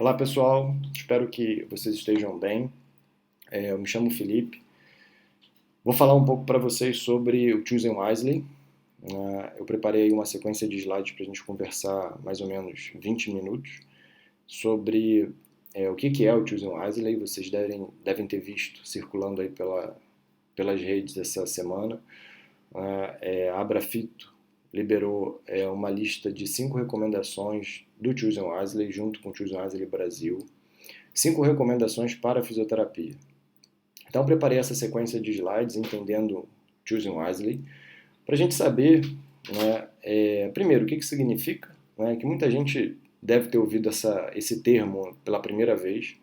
Olá pessoal, espero que vocês estejam bem. Eu me chamo Felipe. Vou falar um pouco para vocês sobre o Choosing Wisely. Eu preparei uma sequência de slides para a gente conversar mais ou menos 20 minutos sobre o que é o Choosing Wisely. Vocês devem ter visto circulando aí pelas redes essa semana. A Abrafito liberou uma lista de 5 recomendações do Choosing Wisely junto com o Choosing Wisely Brasil. 5 recomendações para a fisioterapia. Então, preparei essa sequência de slides entendendo Choosing Wisely para a gente saber, primeiro, o que significa, que muita gente deve ter ouvido esse termo pela primeira vez.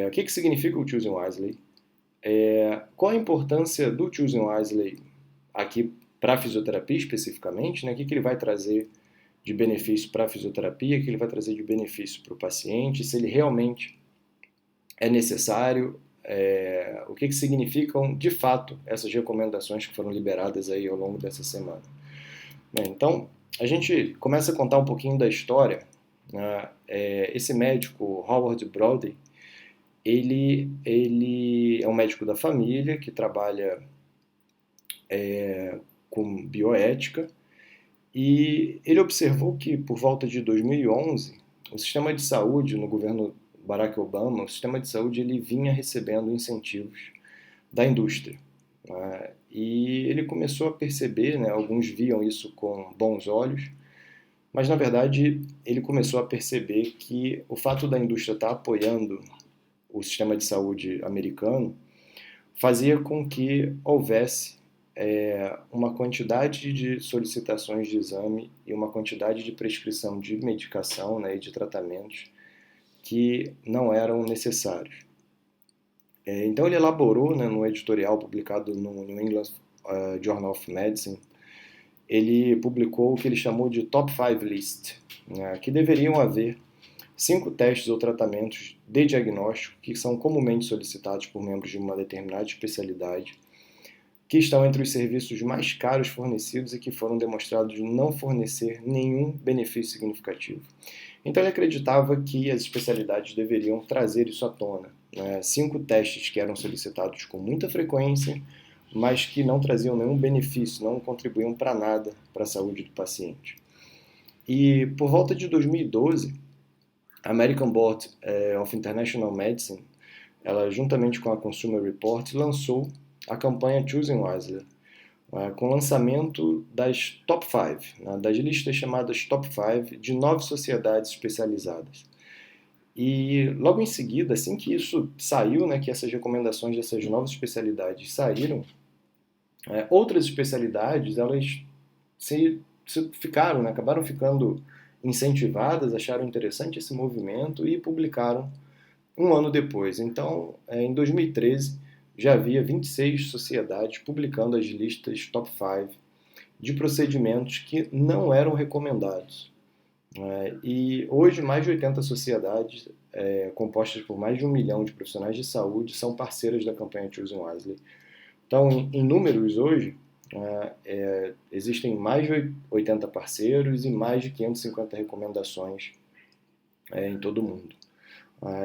O que significa o Choosing Wisely? Qual a importância do Choosing Wisely aqui para a fisioterapia especificamente, o que ele vai trazer de benefício para a fisioterapia, o que ele vai trazer de benefício para o paciente, se ele realmente é necessário, o que significam de fato essas recomendações que foram liberadas aí ao longo dessa semana. Bem, então, a gente começa a contar um pouquinho da história. Esse médico, Howard Brody, ele é um médico da família que trabalha com bioética, e ele observou que por volta de 2011 o sistema de saúde no governo Barack Obama, o sistema de saúde ele vinha recebendo incentivos da indústria. E ele começou a perceber, alguns viam isso com bons olhos, mas na verdade ele começou a perceber que o fato da indústria estar apoiando o sistema de saúde americano fazia com que houvesse uma quantidade de solicitações de exame e uma quantidade de prescrição de medicação e de tratamentos que não eram necessários. Então ele elaborou, no editorial publicado no New England Journal of Medicine, ele publicou o que ele chamou de Top 5 List, que deveriam haver 5 testes ou tratamentos de diagnóstico que são comumente solicitados por membros de uma determinada especialidade, que estão entre os serviços mais caros fornecidos e que foram demonstrados não fornecer nenhum benefício significativo. Então ele acreditava que as especialidades deveriam trazer isso à tona. 5 testes que eram solicitados com muita frequência, mas que não traziam nenhum benefício, não contribuíam para nada para a saúde do paciente. E por volta de 2012, a American Board of International Medicine, ela juntamente com a Consumer Report, lançou a campanha Choosing Wisely, com o lançamento das Top 5, das listas chamadas Top 5 de 9 sociedades especializadas. E logo em seguida, assim que isso saiu, que essas recomendações dessas 9 especialidades saíram, outras especialidades elas ficaram, acabaram ficando incentivadas, acharam interessante esse movimento e publicaram um ano depois. Então, em 2013, já havia 26 sociedades publicando as listas Top 5 de procedimentos que não eram recomendados. E hoje, mais de 80 sociedades, compostas por mais de 1 milhão de profissionais de saúde, são parceiras da campanha Choosing Wisely. Então, em números hoje, existem mais de 80 parceiros e mais de 550 recomendações em todo o mundo.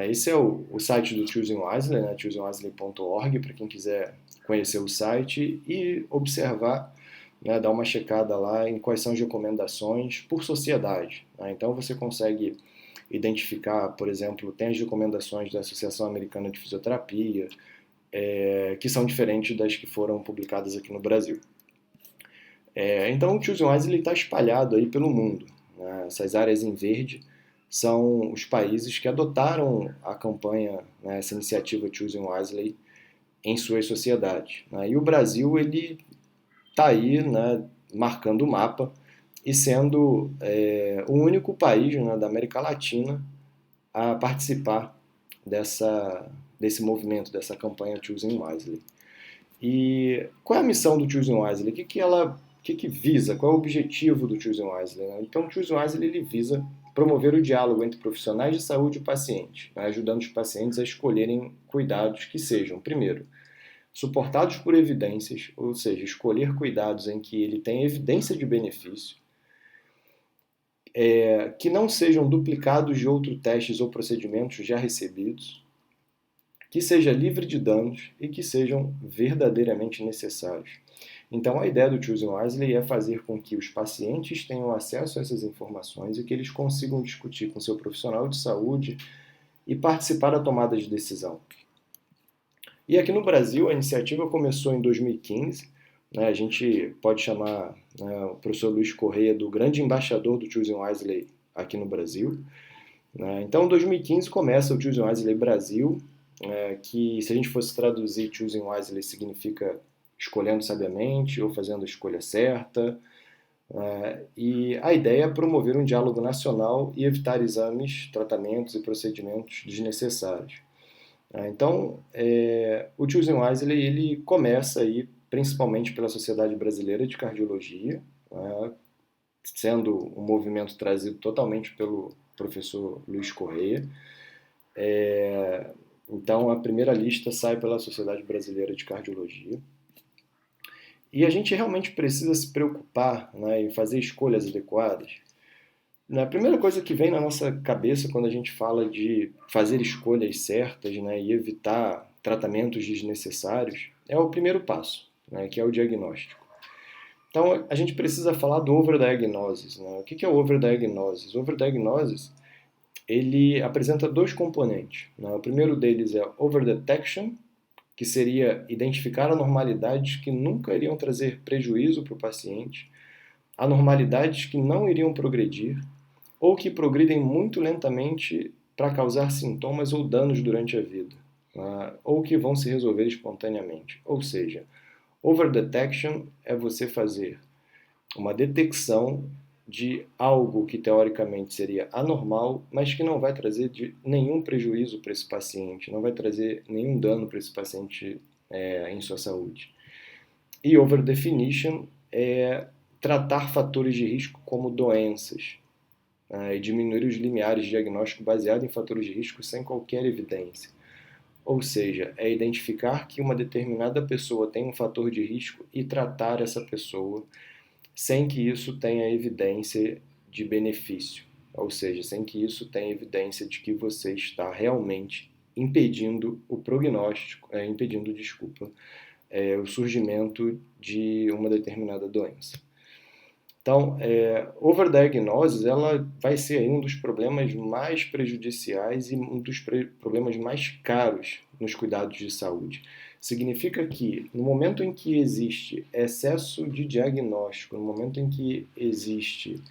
Esse é o site do Choosing Wisely, choosingwisely.org, para quem quiser conhecer o site e observar, dar uma checada lá em quais são as recomendações por sociedade. Então você consegue identificar, por exemplo, tem as recomendações da Associação Americana de Fisioterapia, que são diferentes das que foram publicadas aqui no Brasil. Então o Choosing Wisely está espalhado aí pelo mundo. Essas áreas em verde são os países que adotaram a campanha, essa iniciativa Choosing Wisely em suas sociedades. E o Brasil ele está aí, marcando o mapa e sendo o único país da América Latina a participar desse movimento, dessa campanha Choosing Wisely. E qual é a missão do Choosing Wisely? O que visa? Qual é o objetivo do Choosing Wisely? Então, o Choosing Wisely ele visa promover o diálogo entre profissionais de saúde e pacientes, ajudando os pacientes a escolherem cuidados que sejam, primeiro, suportados por evidências, ou seja, escolher cuidados em que ele tem evidência de benefício, que não sejam duplicados de outros testes ou procedimentos já recebidos, que seja livre de danos e que sejam verdadeiramente necessários. Então, a ideia do Choosing Wisely é fazer com que os pacientes tenham acesso a essas informações e que eles consigam discutir com seu profissional de saúde e participar da tomada de decisão. E aqui no Brasil, a iniciativa começou em 2015. Né, a gente pode chamar, né, o professor Luiz Correia do grande embaixador do Choosing Wisely aqui no Brasil. Né. Então, em 2015 começa o Choosing Wisely Brasil, que se a gente fosse traduzir, Choosing Wisely significa escolhendo sabiamente ou fazendo a escolha certa. E a ideia é promover um diálogo nacional e evitar exames, tratamentos e procedimentos desnecessários. Então, o Choosing Wisely ele começa aí principalmente pela Sociedade Brasileira de Cardiologia, né, sendo um movimento trazido totalmente pelo professor Luiz Correia. Então, a primeira lista sai pela Sociedade Brasileira de Cardiologia. E a gente realmente precisa se preocupar, né, em fazer escolhas adequadas. A primeira coisa que vem na nossa cabeça quando a gente fala de fazer escolhas certas, né, e evitar tratamentos desnecessários é o primeiro passo, né, que é o diagnóstico. Então, a gente precisa falar do overdiagnosis. Né? O que é o overdiagnosis? O overdiagnosis ele apresenta dois componentes. Né? O primeiro deles é overdetection, que seria identificar anormalidades que nunca iriam trazer prejuízo para o paciente, anormalidades que não iriam progredir, ou que progridem muito lentamente para causar sintomas ou danos durante a vida, ou que vão se resolver espontaneamente. Ou seja, overdetection é você fazer uma detecção de algo que teoricamente seria anormal, mas que não vai trazer nenhum prejuízo para esse paciente, não vai trazer nenhum dano para esse paciente em sua saúde. E overdefinition é tratar fatores de risco como doenças, e diminuir os limiares de diagnóstico baseado em fatores de risco sem qualquer evidência. Ou seja, é identificar que uma determinada pessoa tem um fator de risco e tratar essa pessoa sem que isso tenha evidência de benefício. Ou seja, sem que isso tenha evidência de que você está realmente impedindo o prognóstico, o surgimento de uma determinada doença. Então, overdiagnosis ela vai ser aí um dos problemas mais prejudiciais e um dos problemas mais caros nos cuidados de saúde. Significa que no momento em que existe excesso de diagnóstico, no momento em que existe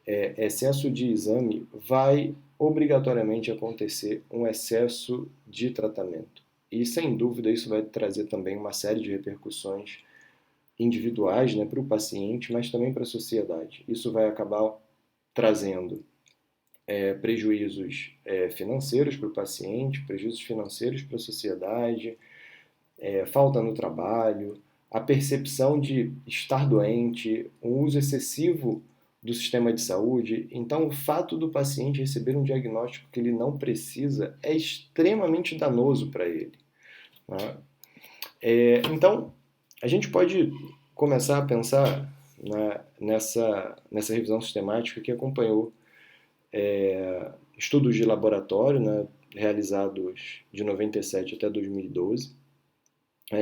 excesso de exame, vai obrigatoriamente acontecer um excesso de tratamento. E sem dúvida isso vai trazer também uma série de repercussões individuais, né, para o paciente, mas também para a sociedade. Isso vai acabar trazendo prejuízos financeiros para o paciente, prejuízos financeiros para a sociedade, falta no trabalho, a percepção de estar doente, um uso excessivo do sistema de saúde. Então, o fato do paciente receber um diagnóstico que ele não precisa é extremamente danoso para ele. Né? Então, a gente pode começar a pensar, né, nessa revisão sistemática que acompanhou estudos de laboratório, né, realizados de 97 até 2012.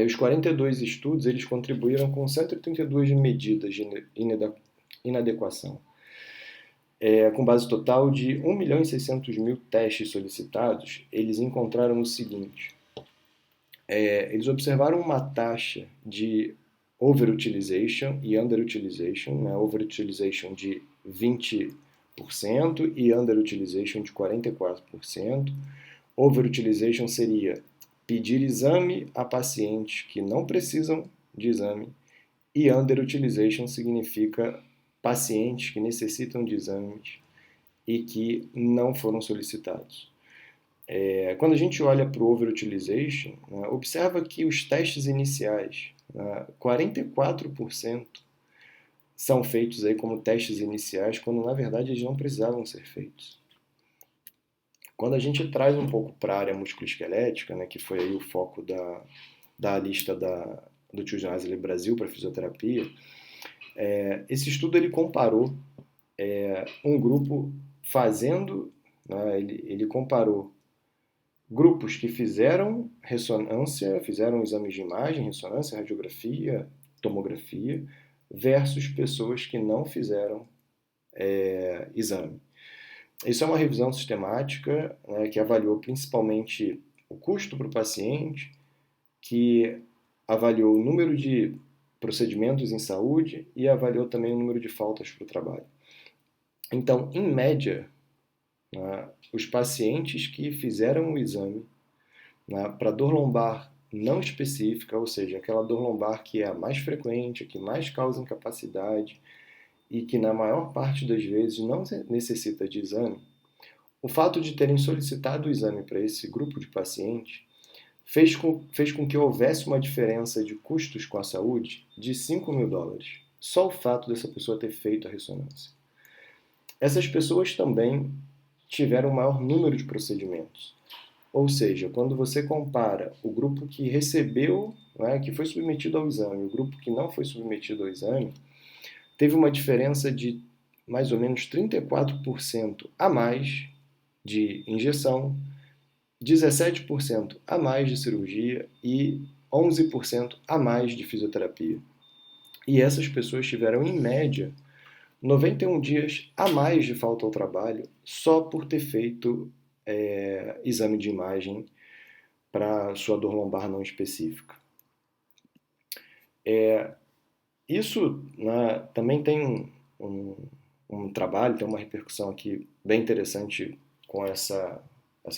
Os 42 estudos eles contribuíram com 132 medidas de inadequação, com base total de 1.600.000 testes solicitados. Eles encontraram o seguinte: eles observaram uma taxa de overutilization e underutilization, né? Overutilization de 20% e underutilization de 44%. Overutilization seria pedir exame a pacientes que não precisam de exame, e underutilization significa pacientes que necessitam de exames e que não foram solicitados. Quando a gente olha para o overutilization, né, observa que os testes iniciais, 44% são feitos aí como testes iniciais, quando na verdade eles não precisavam ser feitos. Quando a gente traz um pouco para a área musculoesquelética, né, que foi aí o foco da lista do Choosing Wisely Brasil para fisioterapia, esse estudo ele comparou um grupo fazendo, né, ele comparou grupos que fizeram ressonância, fizeram exames de imagem, ressonância, radiografia, tomografia, versus pessoas que não fizeram exame. Isso é uma revisão sistemática, né, que avaliou principalmente o custo para o paciente, que avaliou o número de procedimentos em saúde e avaliou também o número de faltas para o trabalho. Então, em média, né, os pacientes que fizeram o exame, né, para dor lombar não específica, ou seja, aquela dor lombar que é a mais frequente, a que mais causa incapacidade e que na maior parte das vezes não necessita de exame, o fato de terem solicitado o exame para esse grupo de pacientes fez com que houvesse uma diferença de custos com a saúde de US$ 5.000. Só o fato dessa pessoa ter feito a ressonância. Essas pessoas também tiveram um maior número de procedimentos. Ou seja, quando você compara o grupo que recebeu, né, que foi submetido ao exame, e o grupo que não foi submetido ao exame, teve uma diferença de mais ou menos 34% a mais de injeção, 17% a mais de cirurgia e 11% a mais de fisioterapia. E essas pessoas tiveram, em média, 91 dias a mais de falta ao trabalho só por ter feito exame de imagem para sua dor lombar não específica. Isso, né, também tem um trabalho, tem uma repercussão aqui bem interessante com essa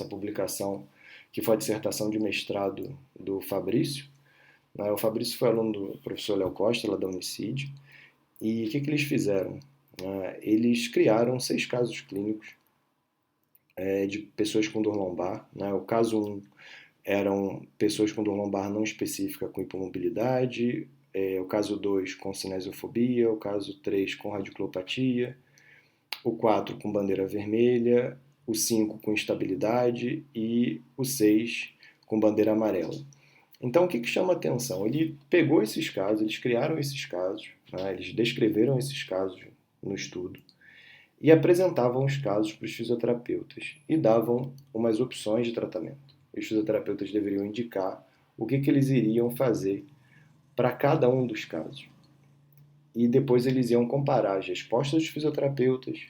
publicação, que foi a dissertação de mestrado do Fabrício. Né? O Fabrício foi aluno do professor Léo Costa, lá da Unicid, e o que eles fizeram? Eles criaram 6 casos clínicos de pessoas com dor lombar. Né? O caso 1 eram pessoas com dor lombar não específica com hipomobilidade, o caso 2 com cinesiofobia, o caso 3 com radiculopatia, o 4 com bandeira vermelha, o 5 com instabilidade e o 6 com bandeira amarela. Então, o que chama a atenção? Ele pegou esses casos, eles criaram esses casos, né? Eles descreveram esses casos no estudo e apresentavam os casos para os fisioterapeutas e davam umas opções de tratamento. Os fisioterapeutas deveriam indicar o que eles iriam fazer para cada um dos casos. E depois eles iam comparar as respostas dos fisioterapeutas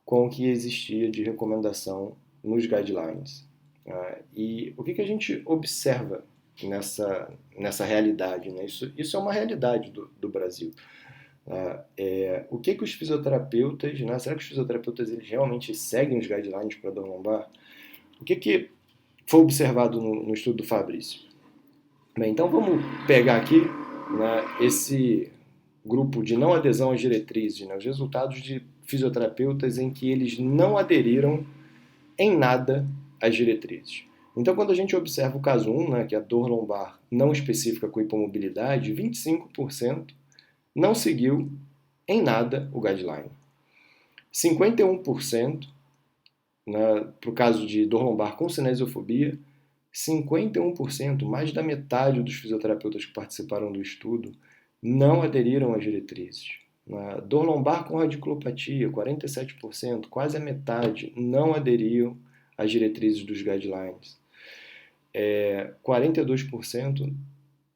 com o que existia de recomendação nos guidelines. E o que a gente observa nessa realidade? Né? Isso é uma realidade do Brasil. O que os fisioterapeutas, né? Será que os fisioterapeutas eles realmente seguem os guidelines para dor lombar? O que foi observado no estudo do Fabrício? Bem, então vamos pegar aqui, né, esse grupo de não adesão às diretrizes, né, os resultados de fisioterapeutas em que eles não aderiram em nada às diretrizes. Então, quando a gente observa o caso 1, né, que é a dor lombar não específica com hipomobilidade, 25% não seguiu em nada o guideline. 51%, né, para o caso de dor lombar com cinesiofobia, 51%, mais da metade dos fisioterapeutas que participaram do estudo, não aderiram às diretrizes. Na dor lombar com radiculopatia, 47%, quase a metade, não aderiam às diretrizes dos guidelines. 42%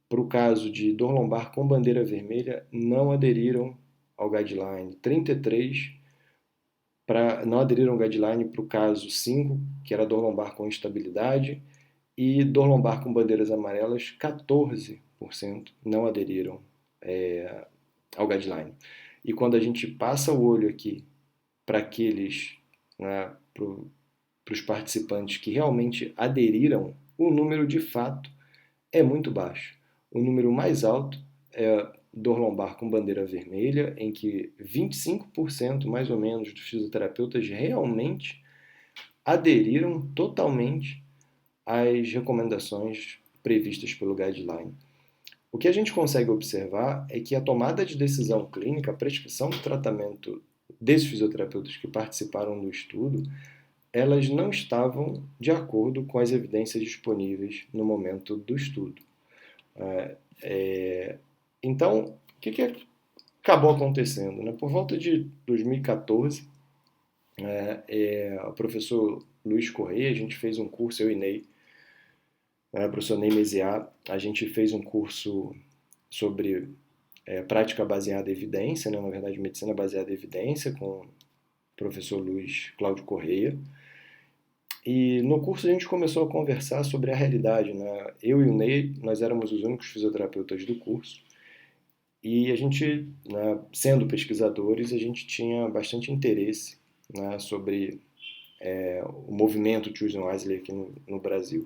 para o caso de dor lombar com bandeira vermelha, não aderiram ao guideline. 33% não aderiram ao guideline para o caso 5, que era dor lombar com instabilidade, e dor lombar com bandeiras amarelas, 14% não aderiram ao guideline. E quando a gente passa o olho aqui para aqueles, né, para os participantes que realmente aderiram, o número de fato é muito baixo. O número mais alto é dor lombar com bandeira vermelha, em que 25% mais ou menos dos fisioterapeutas realmente aderiram totalmente às recomendações previstas pelo guideline. O que a gente consegue observar é que a tomada de decisão clínica, a prescrição do tratamento desses fisioterapeutas que participaram do estudo, elas não estavam de acordo com as evidências disponíveis no momento do estudo. Então, o que acabou acontecendo, né? Por volta de 2014, o professor Luiz Correia, a gente fez um curso, eu e Ney, o professor Ney Mesiá, a gente fez um curso sobre prática baseada em evidência, né? Na verdade, medicina baseada em evidência, com o professor Luiz Cláudio Correia. E no curso a gente começou a conversar sobre a realidade, né? Eu e o Ney, nós éramos os únicos fisioterapeutas do curso. E a gente, né, sendo pesquisadores, a gente tinha bastante interesse, né, sobre o movimento Choosing Wisely aqui no Brasil.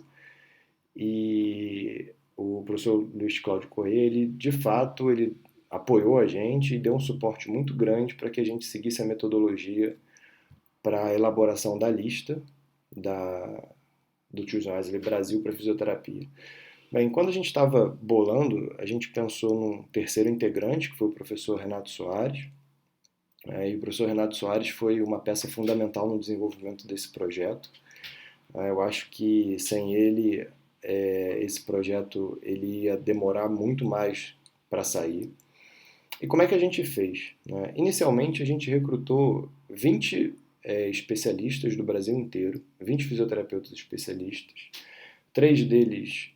E o professor Luiz Cláudio Corrêa, ele de fato, ele apoiou a gente e deu um suporte muito grande para que a gente seguisse a metodologia para a elaboração da lista do Choosing Wisely Brasil para fisioterapia. Bem, quando a gente estava bolando, a gente pensou num terceiro integrante, que foi o professor Renato Soares. E o professor Renato Soares foi uma peça fundamental no desenvolvimento desse projeto. Eu acho que sem ele, esse projeto ele ia demorar muito mais para sair. E como é que a gente fez? Inicialmente, a gente recrutou 20 especialistas do Brasil inteiro, 20 fisioterapeutas especialistas. 3 deles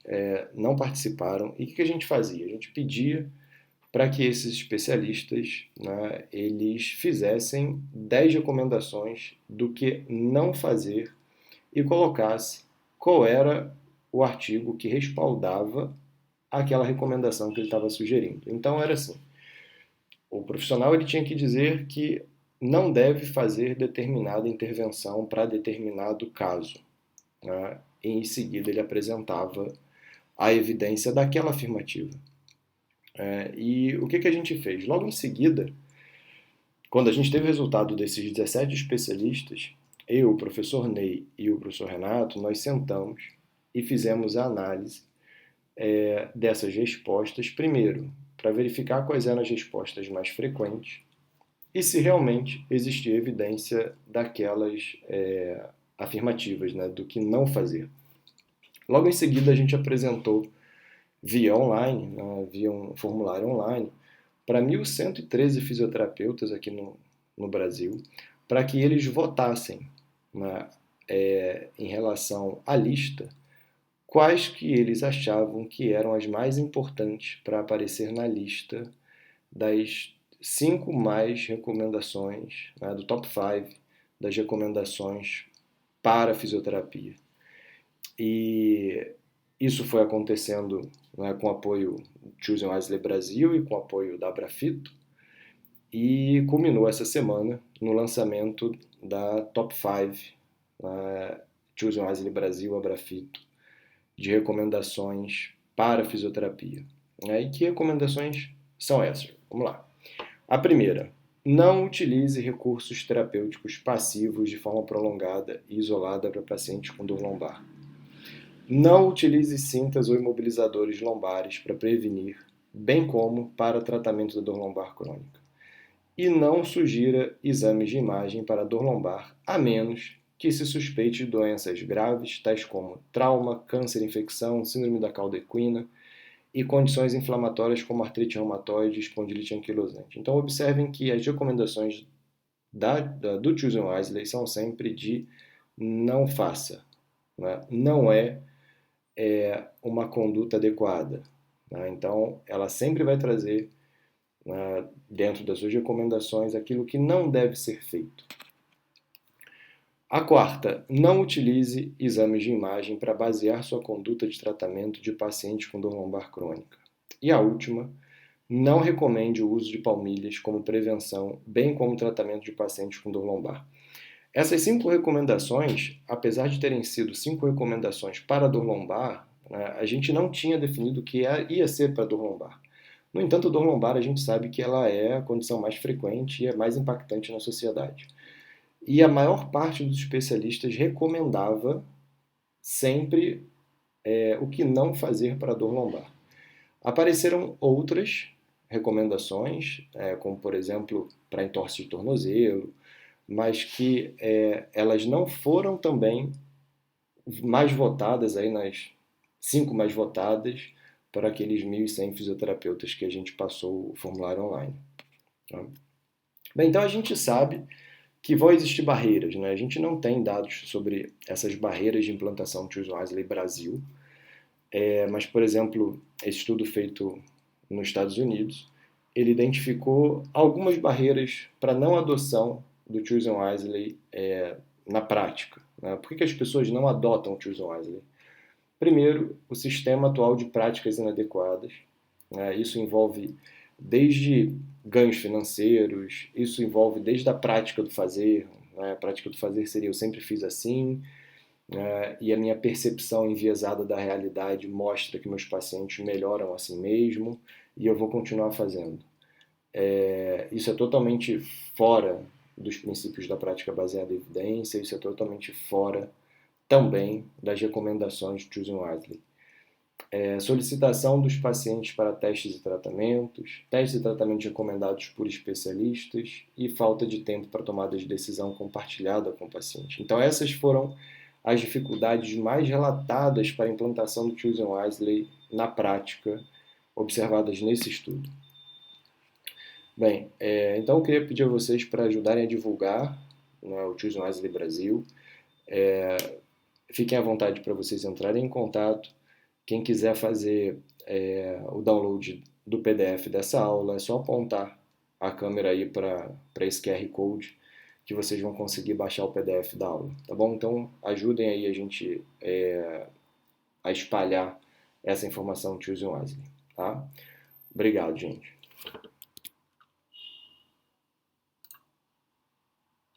não participaram. E o que a gente fazia? A gente pedia para que esses especialistas, né, eles fizessem 10 recomendações do que não fazer e colocasse qual era o artigo que respaldava aquela recomendação que ele estava sugerindo. Então era assim, o profissional ele tinha que dizer que não deve fazer determinada intervenção para determinado caso, né? E em seguida ele apresentava a evidência daquela afirmativa. E o que a gente fez? Logo em seguida, quando a gente teve o resultado desses 17 especialistas, eu, o professor Ney e o professor Renato, nós sentamos e fizemos a análise dessas respostas, primeiro, para verificar quais eram as respostas mais frequentes e se realmente existia evidência daquelas afirmativas, né, do que não fazer. Logo em seguida, a gente apresentou via online, né, via um formulário online, para 1.113 fisioterapeutas aqui no Brasil, para que eles votassem, né, em relação à lista, quais que eles achavam que eram as mais importantes para aparecer na lista das 5 mais recomendações, né, do top 5 das recomendações para a fisioterapia. E isso foi acontecendo, né, com o apoio do Choosing Wisely Brasil e com o apoio da Abrafito, e culminou essa semana no lançamento da Top 5, Choosing Wisely Brasil, Abrafito, de recomendações para fisioterapia. E que recomendações são essas? Vamos lá. A primeira, não utilize recursos terapêuticos passivos de forma prolongada e isolada para pacientes com dor lombar. Não utilize cintas ou imobilizadores lombares para prevenir, bem como para tratamento da dor lombar crônica. E não sugira exames de imagem para dor lombar, a menos que se suspeite de doenças graves, tais como trauma, câncer, infecção, síndrome da cauda equina e condições inflamatórias como artrite reumatoide e espondilite anquilosante. Então, observem que as recomendações do Choosing Wisely são sempre de não faça, né? Não é uma conduta adequada, né? Então, ela sempre vai trazer, né, dentro das suas recomendações aquilo que não deve ser feito. A quarta, não utilize exames de imagem para basear sua conduta de tratamento de pacientes com dor lombar crônica. E a última, não recomende o uso de palmilhas como prevenção, bem como tratamento de pacientes com dor lombar. Essas 5 recomendações, apesar de terem sido 5 recomendações para dor lombar, né, a gente não tinha definido o que ia ser para dor lombar. No entanto, a dor lombar a gente sabe que ela é a condição mais frequente e é mais impactante na sociedade. E a maior parte dos especialistas recomendava sempre o que não fazer para a dor lombar. Apareceram outras recomendações, como por exemplo para entorse de tornozelo, mas que elas não foram também mais votadas, aí nas 5 mais votadas, para aqueles 1.100 fisioterapeutas que a gente passou o formulário online. Tá? Bem, então a gente sabe que vão existir barreiras, né? A gente não tem dados sobre essas barreiras de implantação do Choose Wisely Brasil, mas, por exemplo, esse estudo feito nos Estados Unidos, ele identificou algumas barreiras para não adoção do Choose Wisely na prática. Né? Por que as pessoas não adotam o Choose Wisely? Primeiro, o sistema atual de práticas inadequadas. Né? Isso envolve desde ganhos financeiros, isso envolve desde a prática do fazer. Né? A prática do fazer seria eu sempre fiz assim, né? E a minha percepção enviesada da realidade mostra que meus pacientes melhoram assim mesmo e eu vou continuar fazendo. Isso é totalmente fora dos princípios da prática baseada em evidência, isso é totalmente fora também das recomendações de Choosing Wisely. Solicitação dos pacientes para testes e tratamentos recomendados por especialistas e falta de tempo para tomada de decisão compartilhada com o paciente. Então, essas foram as dificuldades mais relatadas para a implantação do Choosing Wisely na prática, observadas nesse estudo. Bem, então eu queria pedir a vocês para ajudarem a divulgar, né, o Choosing Wisely Brasil. Fiquem à vontade para vocês entrarem em contato. Quem quiser fazer o download do PDF dessa aula, é só apontar a câmera aí para esse QR Code que vocês vão conseguir baixar o PDF da aula, tá bom? Então ajudem aí a gente a espalhar essa informação de Choosing Wisely, tá? Obrigado, gente.